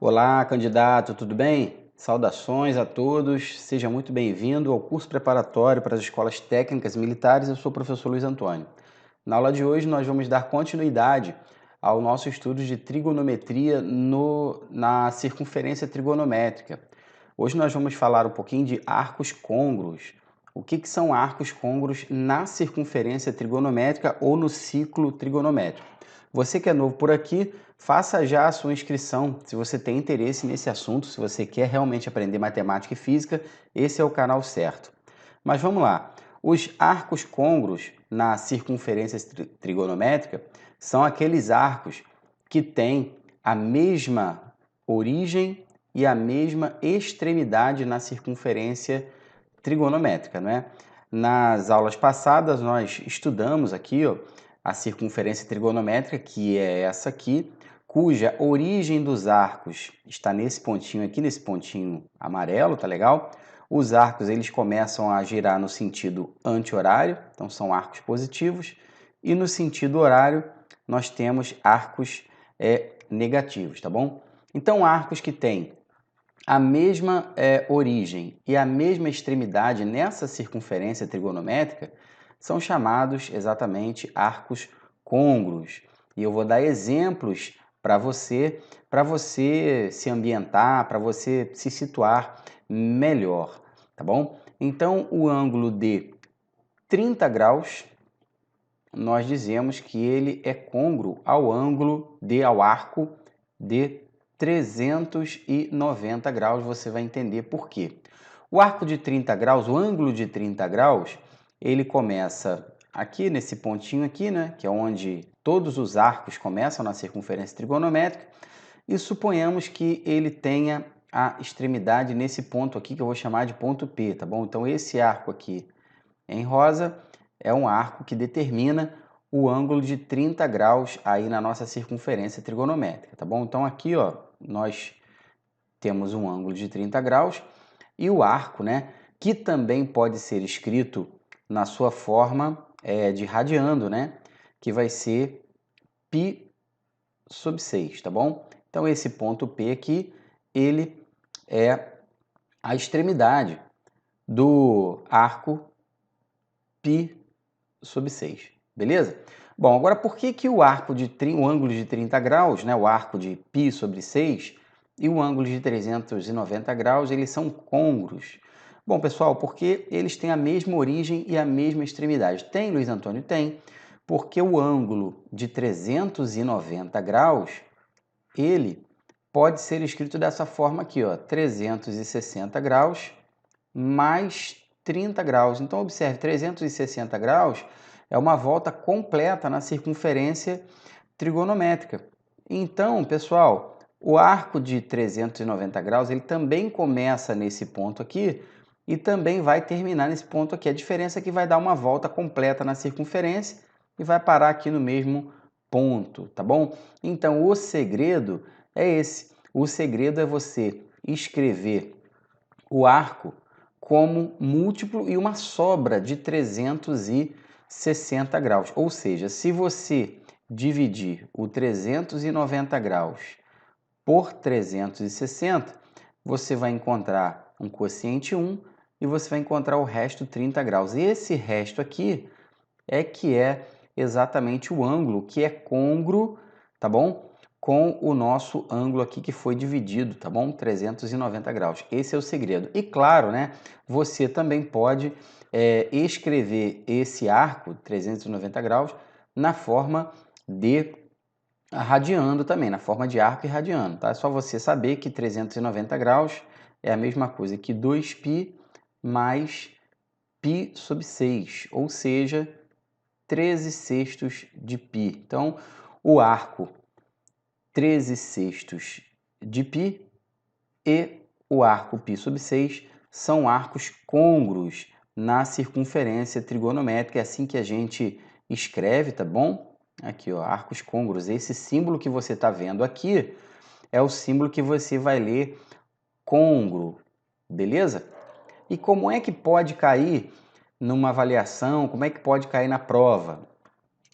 Olá, candidato, tudo bem? Saudações a todos, seja muito bem-vindo ao curso preparatório para as escolas técnicas e militares. Eu sou o professor Luiz Antônio. Na aula de hoje, nós vamos dar continuidade ao nosso estudo de trigonometria na circunferência trigonométrica. Hoje nós vamos falar um pouquinho de arcos côngruos. O que são arcos côngruos na circunferência trigonométrica ou no ciclo trigonométrico? Você que é novo por aqui, faça já a sua inscrição. Se você tem interesse nesse assunto, se você quer realmente aprender matemática e física, esse é o canal certo. Mas vamos lá. Os arcos côngruos na circunferência trigonométrica são aqueles arcos que têm a mesma origem e a mesma extremidade na circunferência trigonométrica, não é? Nas aulas passadas nós estudamos aqui, ó, a circunferência trigonométrica, que é essa aqui, cuja origem dos arcos está nesse pontinho aqui, nesse pontinho amarelo, tá legal? Os arcos, eles começam a girar no sentido anti-horário, então são arcos positivos, e no sentido horário nós temos arcos negativos, tá bom? Então, arcos que têm a mesma origem e a mesma extremidade nessa circunferência trigonométrica são chamados exatamente arcos côngruos. E eu vou dar exemplos para você se ambientar, para você se situar melhor, tá bom? Então, o ângulo de 30 graus, nós dizemos que ele é côngruo ao arco de 390 graus. Você vai entender por quê. O arco de 30 graus, o ângulo de 30 graus, ele começa aqui nesse pontinho aqui, né, que é onde todos os arcos começam na circunferência trigonométrica, e suponhamos que ele tenha a extremidade nesse ponto aqui, que eu vou chamar de ponto P, tá bom? Então, esse arco aqui em rosa é um arco que determina o ângulo de 30 graus aí na nossa circunferência trigonométrica, tá bom? Então, aqui, ó, nós temos um ângulo de 30 graus e o arco, né, que também pode ser escrito na sua forma de radiando, né, que vai ser π sobre 6, tá bom? Então, esse ponto P aqui, ele é a extremidade do arco π sobre 6, beleza? Bom, agora por que o ângulo de 30 graus, né, o arco de π sobre 6 e o ângulo de 390 graus, eles são côngruos? Bom, pessoal, porque eles têm a mesma origem e a mesma extremidade. Tem, Luiz Antônio? Tem, porque o ângulo de 390 graus, ele pode ser escrito dessa forma aqui, ó, 360 graus mais 30 graus. Então, observe, 360 graus é uma volta completa na circunferência trigonométrica. Então, pessoal, o arco de 390 graus, ele também começa nesse ponto aqui e também vai terminar nesse ponto aqui. A diferença é que vai dar uma volta completa na circunferência e vai parar aqui no mesmo ponto, tá bom? Então, o segredo é esse. O segredo é você escrever o arco como múltiplo e uma sobra de 360 graus. Ou seja, se você dividir o 390 graus por 360, você vai encontrar um quociente 1 e você vai encontrar o resto 30 graus. Esse resto aqui que é exatamente o ângulo que é côngruo, tá bom? Com o nosso ângulo aqui que foi dividido, tá bom? 390 graus. Esse é o segredo. E claro, né? Você também pode escrever esse arco, 390 graus, na forma de radiando também, na forma de arco e radiando, tá? É só você saber que 390 graus é a mesma coisa que 2π mais π sobre 6, ou seja, 13 sextos de π. Então, o arco 13 sextos de π e o arco π sobre 6 são arcos côngruos na circunferência trigonométrica. É assim que a gente escreve, tá bom? Aqui, ó, arcos côngruos. Esse símbolo que você está vendo aqui é o símbolo que você vai ler côngruo, beleza? E como é que pode cair numa avaliação, como é que pode cair na prova?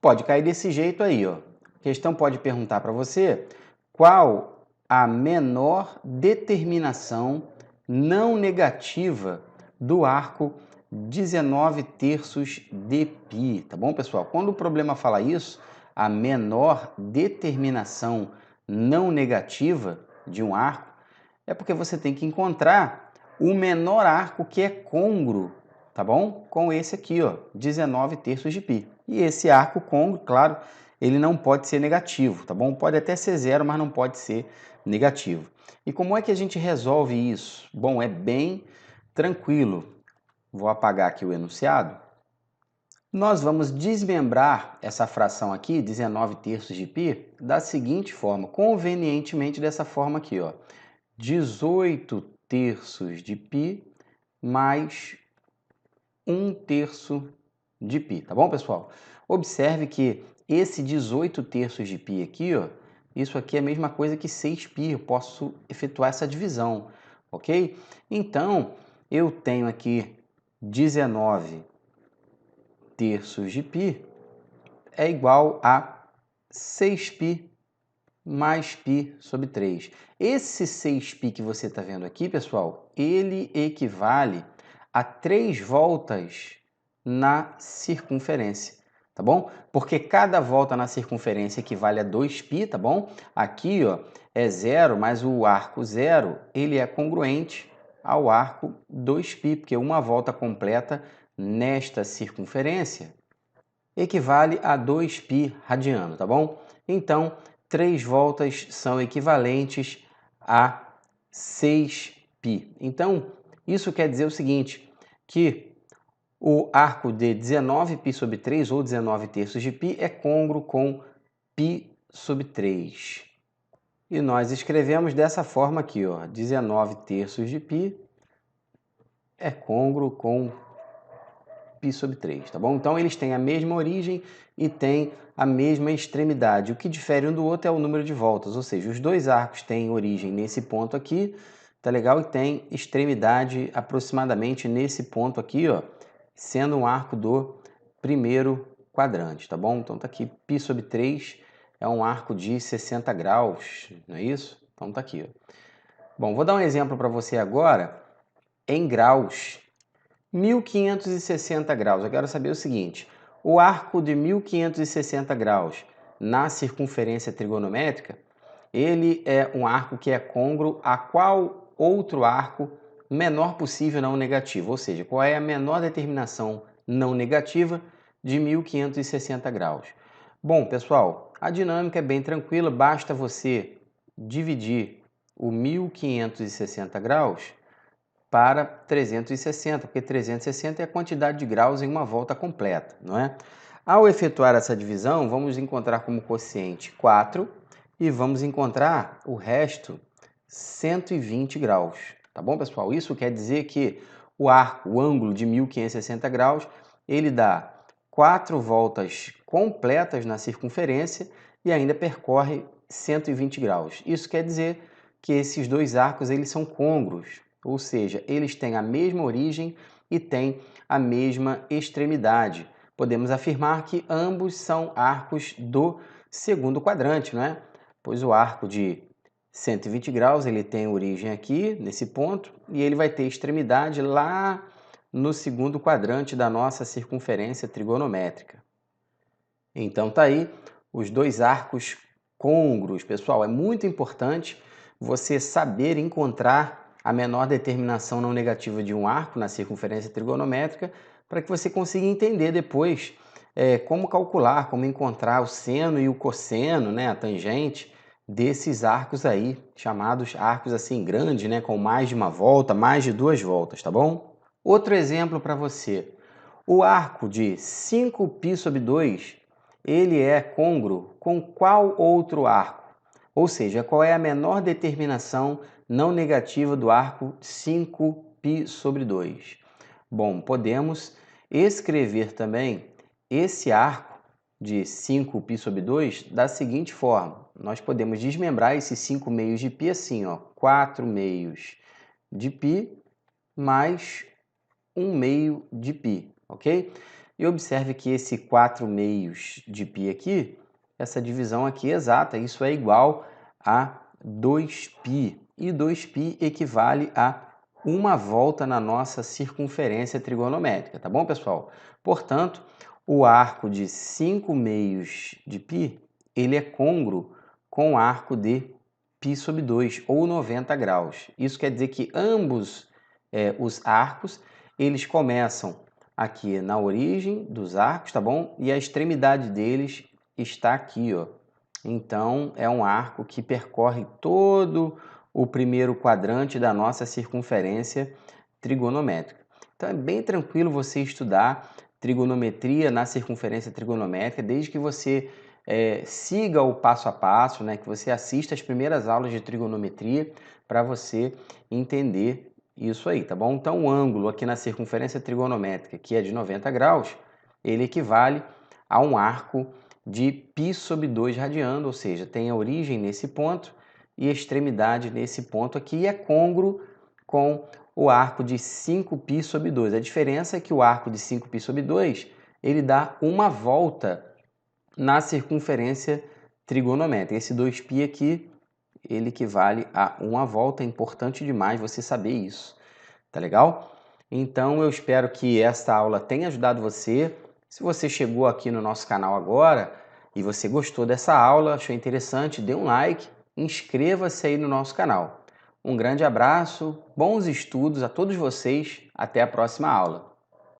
Pode cair desse jeito aí, ó. A questão pode perguntar para você qual a menor determinação não negativa do arco 19 terços de π, tá bom, pessoal? Quando o problema fala isso, a menor determinação não negativa de um arco, é porque você tem que encontrar o menor arco que é côngruo, tá bom? Com esse aqui, ó, 19 terços de π. E esse arco côngruo, claro, ele não pode ser negativo, tá bom? Pode até ser zero, mas não pode ser negativo. E como é que a gente resolve isso? Bom, é bem tranquilo. Vou apagar aqui o enunciado. Nós vamos desmembrar essa fração aqui, 19 terços de π, da seguinte forma, convenientemente dessa forma aqui, ó. 18 terços de π mais 1 terço de π, tá bom, pessoal? Observe que esse 18 terços de π aqui, ó, isso aqui é a mesma coisa que 6π, eu posso efetuar essa divisão, ok? Então, eu tenho aqui 19 terços de π é igual a 6π mais π sobre 3. Esse 6π que você está vendo aqui, pessoal, ele equivale a 3 voltas na circunferência, tá bom? Porque cada volta na circunferência equivale a 2π, tá bom? Aqui, ó, é 0, mas o arco 0, ele é congruente ao arco 2π, porque uma volta completa nesta circunferência equivale a 2π radiano, tá bom? Então, 3 voltas são equivalentes a 6π. Então, isso quer dizer o seguinte, que o arco de 19π sobre 3, ou 19 terços de π, é côngruo com π sobre 3. E nós escrevemos dessa forma aqui, ó, 19 terços de π é côngruo com π sobre 3, tá bom? Então, eles têm a mesma origem e têm a mesma extremidade. O que difere um do outro é o número de voltas, ou seja, os dois arcos têm origem nesse ponto aqui, tá legal? E tem extremidade aproximadamente nesse ponto aqui, ó, sendo um arco do primeiro quadrante, tá bom? Então, tá aqui, π sobre 3 é um arco de 60 graus, não é isso? Então, tá aqui, ó. Bom, vou dar um exemplo para você agora em graus. 1560 graus. Eu quero saber o seguinte, o arco de 1560 graus na circunferência trigonométrica, ele é um arco que é côngruo a qual outro arco menor possível não negativo, ou seja, qual é a menor determinação não negativa de 1560 graus. Bom, pessoal, a dinâmica é bem tranquila, basta você dividir o 1560 graus para 360, porque 360 é a quantidade de graus em uma volta completa, não é? Ao efetuar essa divisão, vamos encontrar como quociente 4 e vamos encontrar o resto 120 graus, tá bom, pessoal? Isso quer dizer que o arco, o ângulo de 1560 graus, ele dá 4 voltas completas na circunferência e ainda percorre 120 graus. Isso quer dizer que esses dois arcos eles são côngruos, ou seja, eles têm a mesma origem e têm a mesma extremidade. Podemos afirmar que ambos são arcos do segundo quadrante, não é? Pois o arco de 120 graus ele tem origem aqui, nesse ponto, e ele vai ter extremidade lá no segundo quadrante da nossa circunferência trigonométrica. Então tá aí os dois arcos côngruos. Pessoal, é muito importante você saber encontrar a menor determinação não negativa de um arco na circunferência trigonométrica para que você consiga entender depois como calcular, como encontrar o seno e o cosseno, né, a tangente desses arcos aí, chamados arcos assim grandes, né, com mais de uma volta, mais de 2 voltas, tá bom? Outro exemplo para você. O arco de 5π sobre 2, ele é côngruo com qual outro arco? Ou seja, qual é a menor determinação não negativa do arco 5π sobre 2? Bom, podemos escrever também esse arco de 5π sobre 2 da seguinte forma. Nós podemos desmembrar esses 5 meios de π assim, ó, 4 meios de π mais 1 meio de π, ok? E observe que esse 4 meios de π aqui, essa divisão aqui é exata, isso é igual a 2π. E 2π equivale a uma volta na nossa circunferência trigonométrica, tá bom, pessoal? Portanto, o arco de 5/2 de π, ele é côngruo com o arco de π sobre 2, ou 90 graus. Isso quer dizer que ambos os arcos, eles começam aqui na origem dos arcos, tá bom? E a extremidade deles está aqui, ó. Então, é um arco que percorre todo o primeiro quadrante da nossa circunferência trigonométrica. Então, é bem tranquilo você estudar trigonometria na circunferência trigonométrica, desde que você siga o passo a passo, né? Que você assista as primeiras aulas de trigonometria para você entender isso aí, tá bom? Então, o ângulo aqui na circunferência trigonométrica, que é de 90 graus, ele equivale a um arco de π sobre 2 radiando, ou seja, tem a origem nesse ponto e a extremidade nesse ponto aqui, e é côngruo com o arco de 5π sobre 2. A diferença é que o arco de 5π sobre 2, ele dá uma volta na circunferência trigonométrica. Esse 2π aqui, ele equivale a uma volta. É importante demais você saber isso, tá legal? Então, eu espero que esta aula tenha ajudado você. Se você chegou aqui no nosso canal agora e você gostou dessa aula, achou interessante, dê um like, inscreva-se aí no nosso canal. Um grande abraço, bons estudos a todos vocês, até a próxima aula.